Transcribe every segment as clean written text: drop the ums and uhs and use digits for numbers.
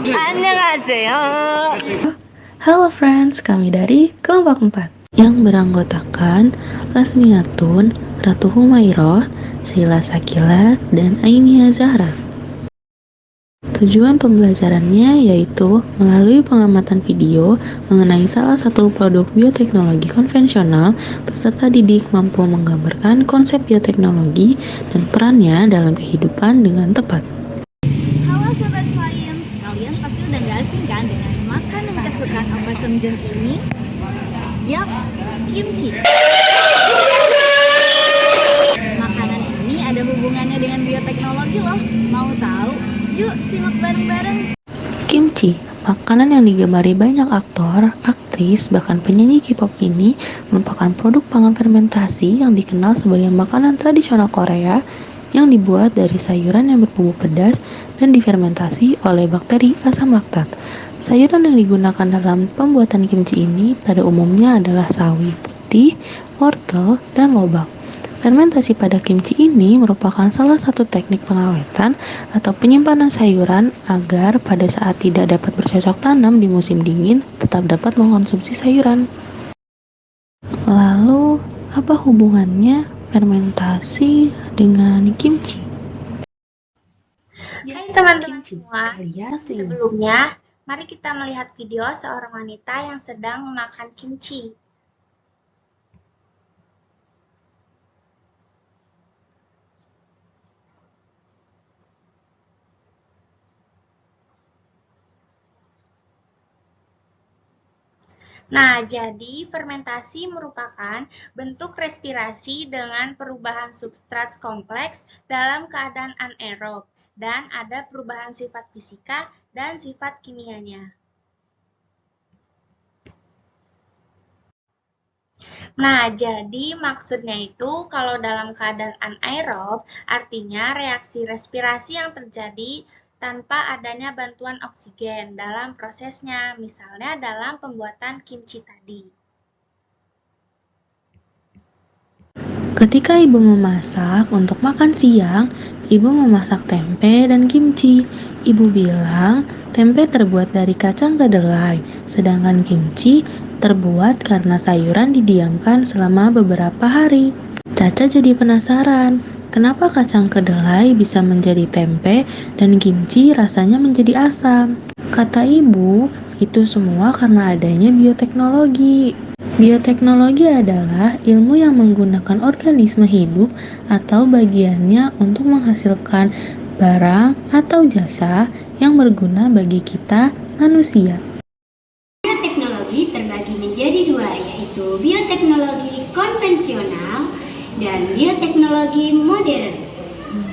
안녕하세요. Halo friends, kami dari kelompok 4 yang beranggotakan Lasmiatun, Ratu Humairoh, Sheila Sakila, dan Ainia Zahra. Tujuan pembelajarannya yaitu melalui pengamatan video mengenai salah satu produk bioteknologi konvensional, peserta didik mampu menggambarkan konsep bioteknologi dan perannya dalam kehidupan dengan tepat. Halo Sobat Science, kalian pasti udah gak asing kan dengan makanan kesukaan Opa Semjun ini? Yap, kimchi. Makanan ini ada hubungannya dengan bioteknologi loh. Mau tahu? Yuk simak bareng-bareng. Kimchi, makanan yang digemari banyak aktor, aktris, bahkan penyanyi K-pop ini merupakan produk pangan fermentasi yang dikenal sebagai makanan tradisional Korea yang dibuat dari sayuran yang berbumbu pedas dan difermentasi oleh bakteri asam laktat. Sayuran yang digunakan dalam pembuatan kimchi ini pada umumnya adalah sawi putih, wortel, dan lobak. Fermentasi pada kimchi ini merupakan salah satu teknik pengawetan atau penyimpanan sayuran agar pada saat tidak dapat bercocok tanam di musim dingin tetap dapat mengkonsumsi sayuran. Lalu, apa hubungannya fermentasi dengan kimchi? Hai teman-teman semua, sebelumnya mari kita melihat video seorang wanita yang sedang memakan kimchi. Nah, jadi fermentasi merupakan bentuk respirasi dengan perubahan substrat kompleks dalam keadaan anaerob dan ada perubahan sifat fisika dan sifat kimianya. Nah, jadi maksudnya itu kalau dalam keadaan anaerob, artinya reaksi respirasi yang terjadi tanpa adanya bantuan oksigen dalam prosesnya, misalnya dalam pembuatan kimchi tadi. Ketika ibu memasak untuk makan siang, ibu memasak tempe dan kimchi. Ibu bilang tempe terbuat dari kacang kedelai, sedangkan kimchi terbuat karena sayuran didiamkan selama beberapa hari. Caca jadi penasaran, kenapa kacang kedelai bisa menjadi tempe dan kimchi rasanya menjadi asam? Kata ibu, itu semua karena adanya bioteknologi. Bioteknologi adalah ilmu yang menggunakan organisme hidup atau bagiannya untuk menghasilkan barang atau jasa yang berguna bagi kita manusia. Bioteknologi terbagi menjadi dua, yaitu bioteknologi konvensional dan bioteknologi modern.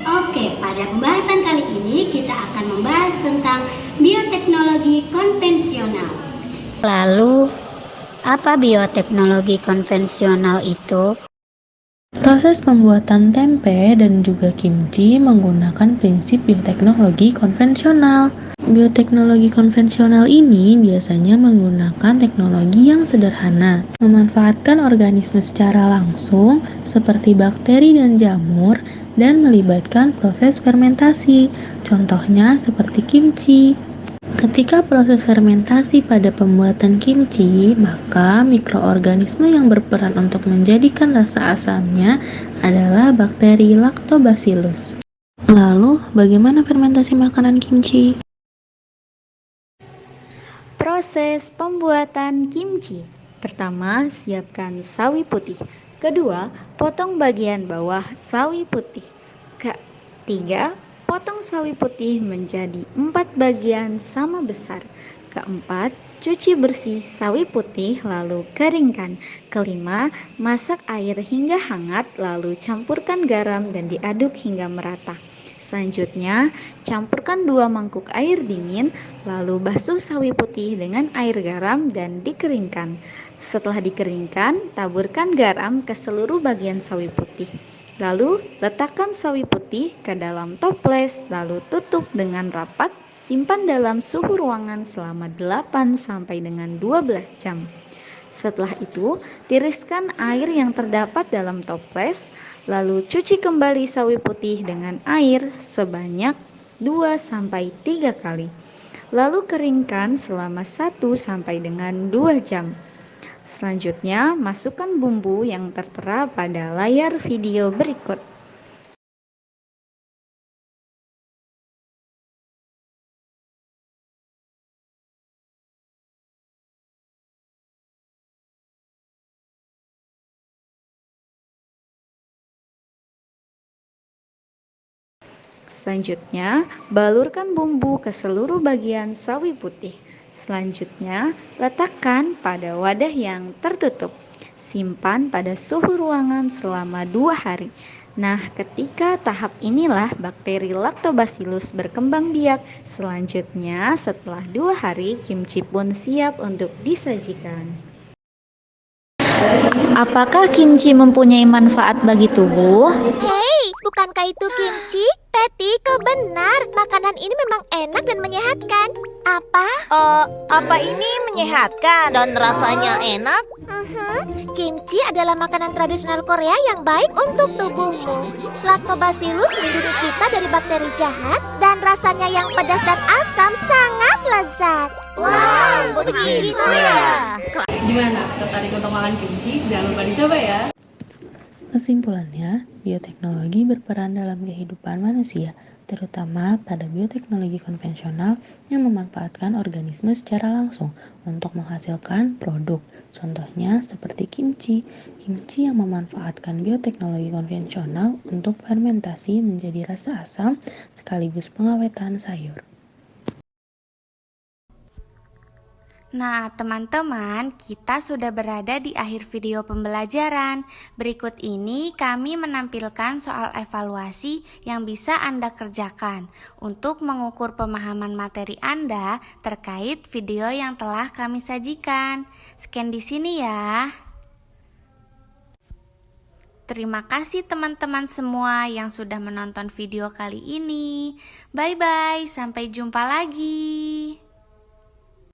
Oke, pada pembahasan kali ini kita akan membahas tentang bioteknologi konvensional. Lalu, apa bioteknologi konvensional itu? Proses pembuatan tempe dan juga kimchi menggunakan prinsip bioteknologi konvensional. Bioteknologi konvensional ini biasanya menggunakan teknologi yang sederhana, memanfaatkan organisme secara langsung seperti bakteri dan jamur, dan melibatkan proses fermentasi, contohnya seperti kimchi. Ketika proses fermentasi pada pembuatan kimchi, maka mikroorganisme yang berperan untuk menjadikan rasa asamnya adalah bakteri Lactobacillus. Lalu, bagaimana fermentasi makanan kimchi? Proses pembuatan kimchi. Pertama, siapkan sawi putih. Kedua, potong bagian bawah sawi putih. Ketiga, potong sawi putih menjadi 4 bagian sama besar. Keempat, cuci bersih sawi putih lalu keringkan. Kelima, masak air hingga hangat lalu campurkan garam dan diaduk hingga merata. Selanjutnya, campurkan 2 mangkuk air dingin, lalu basuh sawi putih dengan air garam dan dikeringkan. Setelah dikeringkan, taburkan garam ke seluruh bagian sawi putih. Lalu, letakkan sawi putih ke dalam toples, lalu tutup dengan rapat, simpan dalam suhu ruangan selama 8 sampai dengan 12 jam. Setelah itu, tiriskan air yang terdapat dalam toples, lalu cuci kembali sawi putih dengan air sebanyak 2 sampai 3 kali. Lalu keringkan selama 1 sampai dengan 2 jam. Selanjutnya, masukkan bumbu yang tertera pada layar video berikut. Selanjutnya, balurkan bumbu ke seluruh bagian sawi putih. Selanjutnya, letakkan pada wadah yang tertutup. Simpan pada suhu ruangan selama 2 hari. Nah, ketika tahap inilah bakteri Lactobacillus berkembang biak. Selanjutnya, setelah 2 hari, kimchi pun siap untuk disajikan. Apakah kimchi mempunyai manfaat bagi tubuh? Hei, bukankah itu kimchi? Patty, kau benar. Makanan ini memang enak dan menyehatkan. Apa? Apa ini menyehatkan? Dan rasanya enak? Kimchi adalah makanan tradisional Korea yang baik untuk tubuhmu. Lactobacillus melindungi kita dari bakteri jahat dan rasanya yang pedas dan asam sangat lezat. Wow, begitu ya? Gimana? Tertarik untuk makan kimchi? Jangan lupa dicoba ya. Kesimpulannya, bioteknologi berperan dalam kehidupan manusia, terutama pada bioteknologi konvensional yang memanfaatkan organisme secara langsung untuk menghasilkan produk. Contohnya seperti kimchi. Kimchi yang memanfaatkan bioteknologi konvensional untuk fermentasi menjadi rasa asam sekaligus pengawetan sayur. Nah, teman-teman, kita sudah berada di akhir video pembelajaran. Berikut ini kami menampilkan soal evaluasi yang bisa Anda kerjakan untuk mengukur pemahaman materi Anda terkait video yang telah kami sajikan. Scan di sini ya. Terima kasih teman-teman semua yang sudah menonton video kali ini. Bye-bye, sampai jumpa lagi.